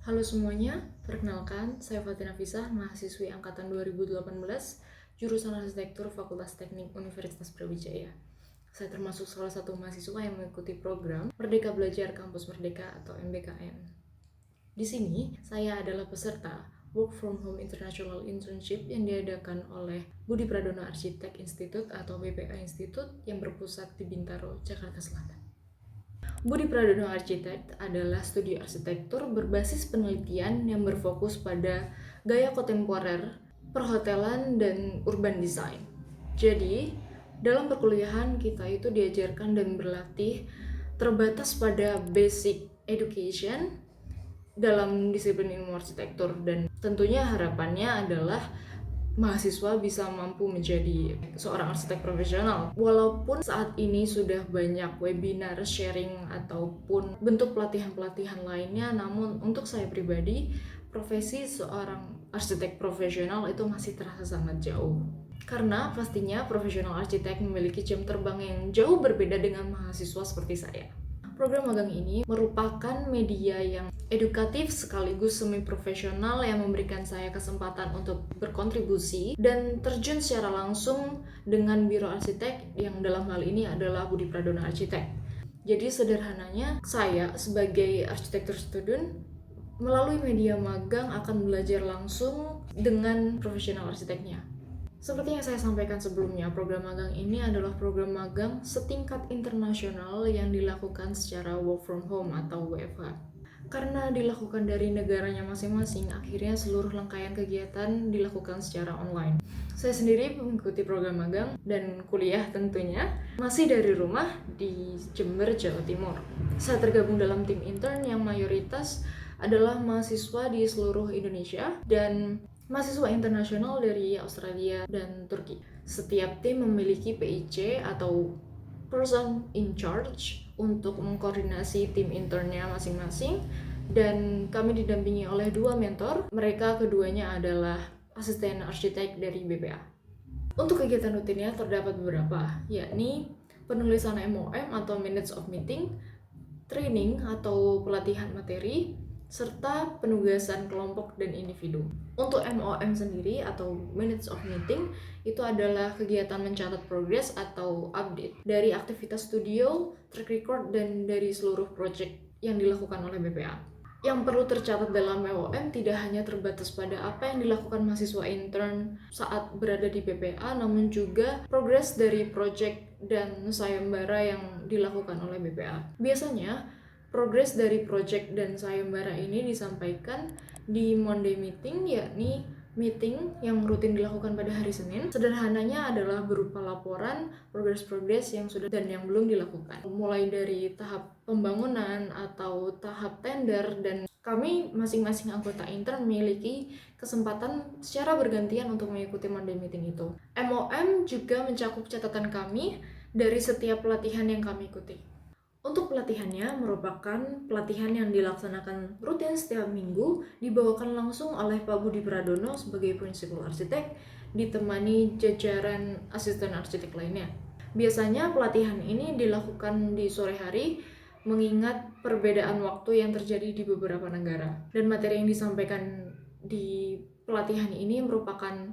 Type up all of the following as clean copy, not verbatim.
Halo semuanya, perkenalkan saya Fatina Fisah, mahasiswi angkatan 2018, jurusan Arsitektur Fakultas Teknik Universitas Brawijaya. Saya termasuk salah satu mahasiswa yang mengikuti program Merdeka Belajar Kampus Merdeka atau MBKM. Di sini, saya adalah peserta Work from Home International Internship yang diadakan oleh Budi Pradono Arsitek Institute atau BPA Institute yang berpusat di Bintaro, Jakarta Selatan. Budi Pradono Arsitek adalah studi arsitektur berbasis penelitian yang berfokus pada gaya kontemporer, perhotelan, dan urban design. Jadi, dalam perkuliahan kita itu diajarkan dan berlatih terbatas pada basic education dalam disiplin ilmu arsitektur, dan tentunya harapannya adalah mahasiswa bisa mampu menjadi seorang arsitek profesional. Walaupun saat ini sudah banyak webinar, sharing, ataupun bentuk pelatihan-pelatihan lainnya, namun untuk saya pribadi, profesi seorang arsitek profesional itu masih terasa sangat jauh. Karena pastinya profesional arsitek memiliki jam terbang yang jauh berbeda dengan mahasiswa seperti saya. Program magang ini merupakan media yang edukatif sekaligus semi-profesional yang memberikan saya kesempatan untuk berkontribusi dan terjun secara langsung dengan Biro Arsitek yang dalam hal ini adalah Budi Pradono Arsitek. Jadi sederhananya, saya sebagai arsitektur student melalui media magang akan belajar langsung dengan profesional arsiteknya. Seperti yang saya sampaikan sebelumnya, program magang ini adalah program magang setingkat internasional yang dilakukan secara work from home atau WFH. Karena dilakukan dari negaranya masing-masing, akhirnya seluruh rangkaian kegiatan dilakukan secara online. Saya sendiri mengikuti program magang dan kuliah tentunya masih dari rumah di Jember, Jawa Timur. Saya tergabung dalam tim intern yang mayoritas adalah mahasiswa di seluruh Indonesia dan mahasiswa internasional dari Australia dan Turki. Setiap tim memiliki PIC atau Person in Charge untuk mengkoordinasi tim internnya masing-masing, dan kami didampingi oleh dua mentor. Mereka keduanya adalah asisten arsitek dari BPA. Untuk kegiatan rutinnya terdapat beberapa, yakni penulisan MOM atau Minutes of Meeting, training atau pelatihan materi, serta penugasan kelompok dan individu. Untuk MOM sendiri atau Minutes of Meeting itu adalah kegiatan mencatat progres atau update dari aktivitas studio, track record, dan dari seluruh project yang dilakukan oleh BPA. Yang perlu tercatat dalam MOM tidak hanya terbatas pada apa yang dilakukan mahasiswa intern saat berada di BPA, namun juga progres dari project dan sayembara yang dilakukan oleh BPA. Biasanya progres dari project dan sayembara ini disampaikan di Monday meeting, yakni meeting yang rutin dilakukan pada hari Senin. Sederhananya adalah berupa laporan progres-progres yang sudah dan yang belum dilakukan, mulai dari tahap pembangunan atau tahap tender, dan kami masing-masing anggota intern memiliki kesempatan secara bergantian untuk mengikuti Monday meeting itu. MOM juga mencakup catatan kami dari setiap pelatihan yang kami ikuti. Untuk pelatihannya merupakan pelatihan yang dilaksanakan rutin setiap minggu, dibawakan langsung oleh Pak Budi Pradono sebagai prinsipal arsitek, ditemani jajaran asisten arsitek lainnya. Biasanya pelatihan ini dilakukan di sore hari, mengingat perbedaan waktu yang terjadi di beberapa negara. Dan materi yang disampaikan di pelatihan ini merupakan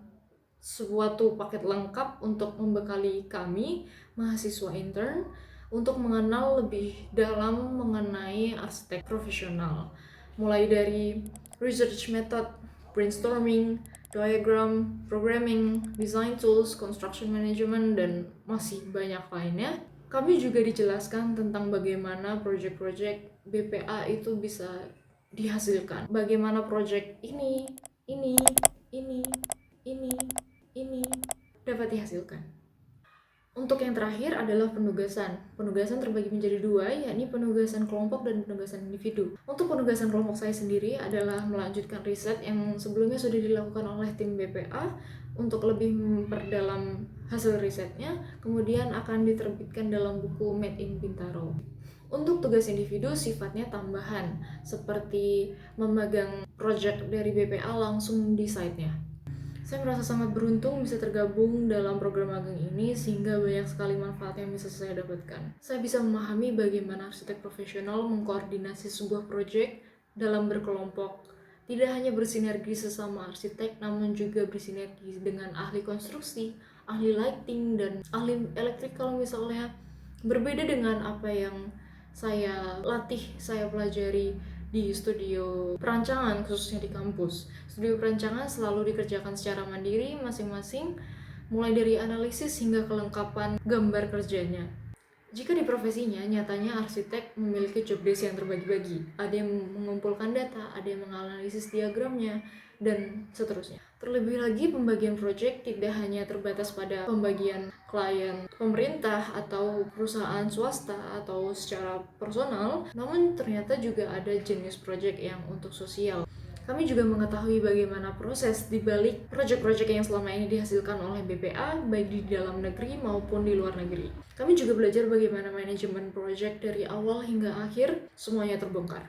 suatu paket lengkap untuk membekali kami, mahasiswa intern, untuk mengenal lebih dalam mengenai arsitek profesional, mulai dari research method, brainstorming, diagram, programming, design tools, construction management, dan masih banyak lainnya. Kami juga dijelaskan tentang bagaimana project-project BPA itu bisa dihasilkan, bagaimana project ini dapat dihasilkan. Untuk yang terakhir adalah penugasan. Penugasan terbagi menjadi dua, yakni penugasan kelompok dan penugasan individu. Untuk penugasan kelompok saya sendiri adalah melanjutkan riset yang sebelumnya sudah dilakukan oleh tim BPA untuk lebih memperdalam hasil risetnya, kemudian akan diterbitkan dalam buku Made in Bintaro. Untuk tugas individu sifatnya tambahan, seperti memegang project dari BPA langsung di site-nya. Saya merasa sangat beruntung bisa tergabung dalam program magang ini sehingga banyak sekali manfaat yang bisa saya dapatkan. Saya bisa memahami bagaimana arsitek profesional mengkoordinasi sebuah proyek dalam berkelompok. Tidak hanya bersinergi sesama arsitek, namun juga bersinergi dengan ahli konstruksi, ahli lighting, dan ahli electrical misalnya. Berbeda dengan apa yang saya pelajari di studio perancangan, khususnya di kampus. Studio perancangan selalu dikerjakan secara mandiri masing-masing, mulai dari analisis hingga kelengkapan gambar kerjanya. Jika di profesinya, nyatanya arsitek memiliki job desk yang terbagi-bagi. Ada yang mengumpulkan data, ada yang menganalisis diagramnya, dan seterusnya. Terlebih lagi, pembagian proyek tidak hanya terbatas pada pembagian klien pemerintah atau perusahaan swasta atau secara personal, namun ternyata juga ada jenis proyek yang untuk sosial. Kami juga mengetahui bagaimana proses di balik proyek-proyek yang selama ini dihasilkan oleh BPA, baik di dalam negeri maupun di luar negeri. Kami juga belajar bagaimana manajemen proyek dari awal hingga akhir, semuanya terbongkar.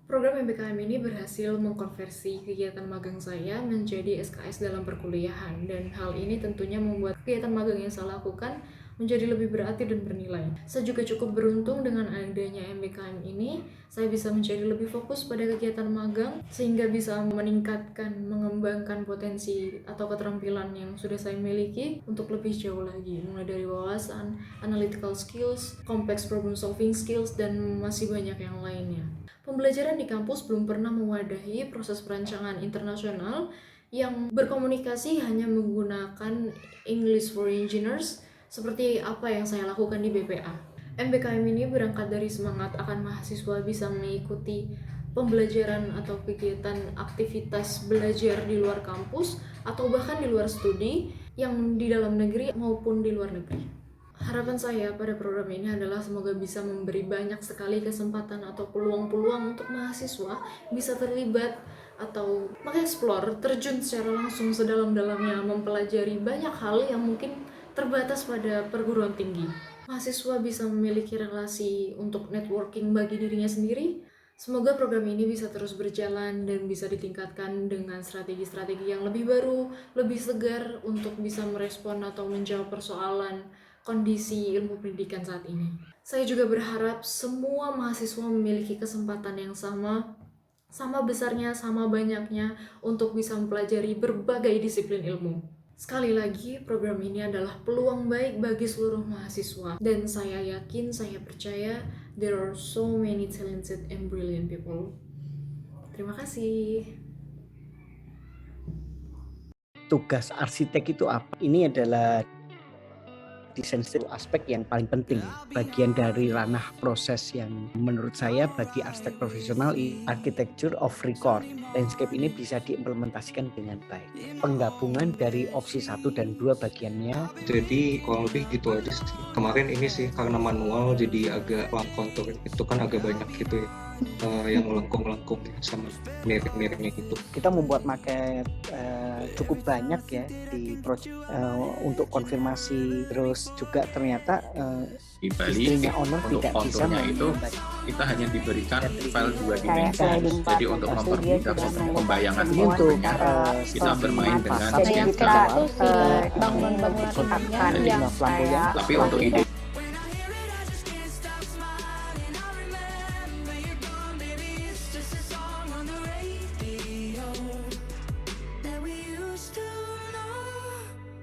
Program MBKM ini berhasil mengkonversi kegiatan magang saya menjadi SKS dalam perkuliahan, dan hal ini tentunya membuat kegiatan magang yang saya lakukan menjadi lebih berarti dan bernilai. Saya juga cukup beruntung dengan adanya MBKM ini, saya bisa menjadi lebih fokus pada kegiatan magang, sehingga bisa meningkatkan, mengembangkan potensi atau keterampilan yang sudah saya miliki untuk lebih jauh lagi, mulai dari wawasan, analytical skills, complex problem solving skills, dan masih banyak yang lainnya. Pembelajaran di kampus belum pernah mewadahi proses perancangan internasional yang berkomunikasi hanya menggunakan English for Engineers, seperti apa yang saya lakukan di BPA. MBKM ini berangkat dari semangat akan mahasiswa bisa mengikuti pembelajaran atau kegiatan aktivitas belajar di luar kampus atau bahkan di luar studi yang di dalam negeri maupun di luar negeri. Harapan saya pada program ini adalah semoga bisa memberi banyak sekali kesempatan atau peluang-peluang untuk mahasiswa bisa terlibat atau mengeksplor, terjun secara langsung sedalam-dalamnya, mempelajari banyak hal yang mungkin terbatas pada perguruan tinggi. Mahasiswa bisa memiliki relasi untuk networking bagi dirinya sendiri. Semoga program ini bisa terus berjalan dan bisa ditingkatkan dengan strategi-strategi yang lebih baru, lebih segar untuk bisa merespon atau menjawab persoalan kondisi ilmu pendidikan saat ini. Saya juga berharap semua mahasiswa memiliki kesempatan yang sama besarnya, sama banyaknya untuk bisa mempelajari berbagai disiplin ilmu. Sekali lagi, program ini adalah peluang baik bagi seluruh mahasiswa, dan saya yakin, saya percaya there are so many talented and brilliant people. Terima kasih. Tugas arsitek itu apa? Ini adalah desain itu aspek yang paling penting, bagian dari ranah proses yang menurut saya bagi arsitek profesional architecture of record. Landscape ini bisa diimplementasikan dengan baik. Penggabungan dari opsi 1 dan 2 bagiannya. Jadi kurang lebih gitu aja sih. Kemarin ini sih karena manual jadi agak kontur itu kan agak banyak gitu ya. Yang melengkung-lengkung sama mirip-miripnya gitu. Kita membuat maket cukup banyak ya di project untuk konfirmasi, terus juga ternyata di Bali owner untuk tidak bisa konturnya itu kita hanya diberikan file 2 dimensi. Jadi untuk mempermudah pembayangan konturnya kita bermain dengan Jadi kita tuh si bangun-bangunan yang tapi untuk ide